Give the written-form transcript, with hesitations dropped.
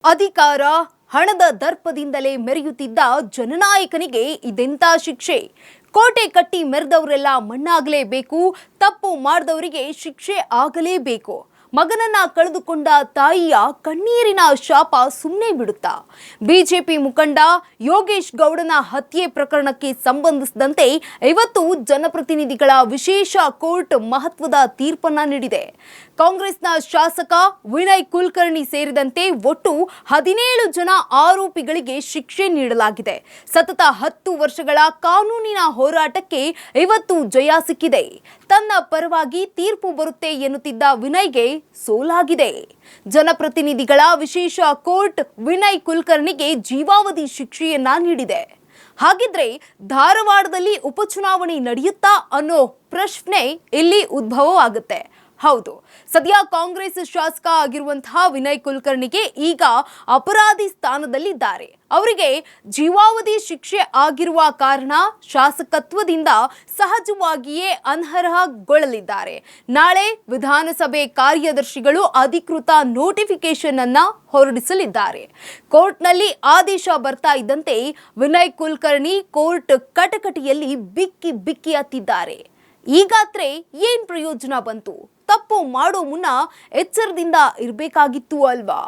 ಅಧಿಕಾರ ಹಣದ ದರ್ಪದಿಂದಲೇ ಮೆರೆಯುತ್ತಿದ್ದ ಜನನಾಯಕನಿಗೆ ಇದೆಂತ ಶಿಕ್ಷೆ. ಕೋಟೆ ಕಟ್ಟಿ ಮೆರೆದವರೆಲ್ಲ ಮಣ್ಣಾಗಲೇಬೇಕು, ತಪ್ಪು ಮಾಡಿದವರಿಗೆ ಶಿಕ್ಷೆ ಆಗಲೇಬೇಕು. ಮಗನನ್ನ ಕಳೆದುಕೊಂಡ ತಾಯಿಯ ಕಣ್ಣೀರಿನ ಶಾಪ ಸುಮ್ಮನೆ ಬಿಡುತ್ತಾ? ಬಿಜೆಪಿ ಮುಖಂಡ ಯೋಗೇಶ್ ಗೌಡನ ಹತ್ಯೆ ಪ್ರಕರಣಕ್ಕೆ ಸಂಬಂಧಿಸಿದಂತೆ ಇವತ್ತು ಜನಪ್ರತಿನಿಧಿಗಳ ವಿಶೇಷ ಕೋರ್ಟ್ ಮಹತ್ವದ ತೀರ್ಪನ್ನ ನೀಡಿದೆ. ಕಾಂಗ್ರೆಸ್ನ ಶಾಸಕ ವಿನಯ್ ಕುಲಕರ್ಣಿ ಸೇರಿದಂತೆ ಒಟ್ಟು 17 ಜನ ಆರೋಪಿಗಳಿಗೆ ಶಿಕ್ಷೆ ನೀಡಲಾಗಿದೆ. ಸತತ 10 ವರ್ಷಗಳ ಕಾನೂನಿನ ಹೋರಾಟಕ್ಕೆ ಇವತ್ತು ಜಯ ಸಿಕ್ಕಿದೆ. ತನ್ನ ಪರವಾಗಿ ತೀರ್ಪು ಬರುತ್ತೆ ಎನ್ನುತ್ತಿದ್ದ ವಿನಯ್ಗೆ ಸೋಲಾಗಿದೆ. ಜನಪ್ರತಿನಿಧಿಗಳ ವಿಶೇಷ ಕೋರ್ಟ್ ವಿನಯ್ ಕುಲಕರ್ಣಿಗೆ ಜೀವಾವಧಿ ಶಿಕ್ಷೆಯನ್ನ ನೀಡಿದೆ. ಹಾಗಿದ್ರೆ ಧಾರವಾಡದಲ್ಲಿ ಉಪಚುನಾವಣೆ ನಡೆಯುತ್ತಾ ಅನ್ನೋ ಪ್ರಶ್ನೆ ಇಲ್ಲಿ ಉದ್ಭವವಾಗುತ್ತೆ. ಹೌದು, ಸದ್ಯ ಕಾಂಗ್ರೆಸ್ ಶಾಸಕ ಆಗಿರುವಂತಹ ವಿನಯ್ ಕುಲಕರ್ಣಿಗೆ ಈಗ ಅಪರಾಧಿ ಸ್ಥಾನದಲ್ಲಿದ್ದಾರೆ. ಅವರಿಗೆ ಜೀವಾವಧಿ ಶಿಕ್ಷೆ ಆಗಿರುವ ಕಾರಣ ಶಾಸಕತ್ವದಿಂದ ಸಹಜವಾಗಿಯೇ ಅನರ್ಹಗೊಳ್ಳಲಿದ್ದಾರೆ. ನಾಳೆ ವಿಧಾನಸಭೆ ಕಾರ್ಯದರ್ಶಿಗಳು ಅಧಿಕೃತ ನೋಟಿಫಿಕೇಶನ್ ಅನ್ನ ಹೊರಡಿಸಲಿದ್ದಾರೆ. ಕೋರ್ಟ್ನಲ್ಲಿ ಆದೇಶ ಬರ್ತಾ ಇದ್ದಂತೆ ವಿನಯ್ ಕುಲಕರ್ಣಿ ಕೋರ್ಟ್ ಕಟಕಟಿಯಲ್ಲಿ ಬಿಕ್ಕಿ ಬಿಕ್ಕಿ ಹತ್ತಿದ್ದಾರೆ. ಈಗಾದ್ರೆ ಏನ್ ಪ್ರಯೋಜನ ಬಂತು? ತಪ್ಪು ಮಾಡೋ ಮುನ್ನ ಎಚ್ಚರದಿಂದ ಇರಬೇಕಾಗಿತ್ತು ಅಲ್ವಾ?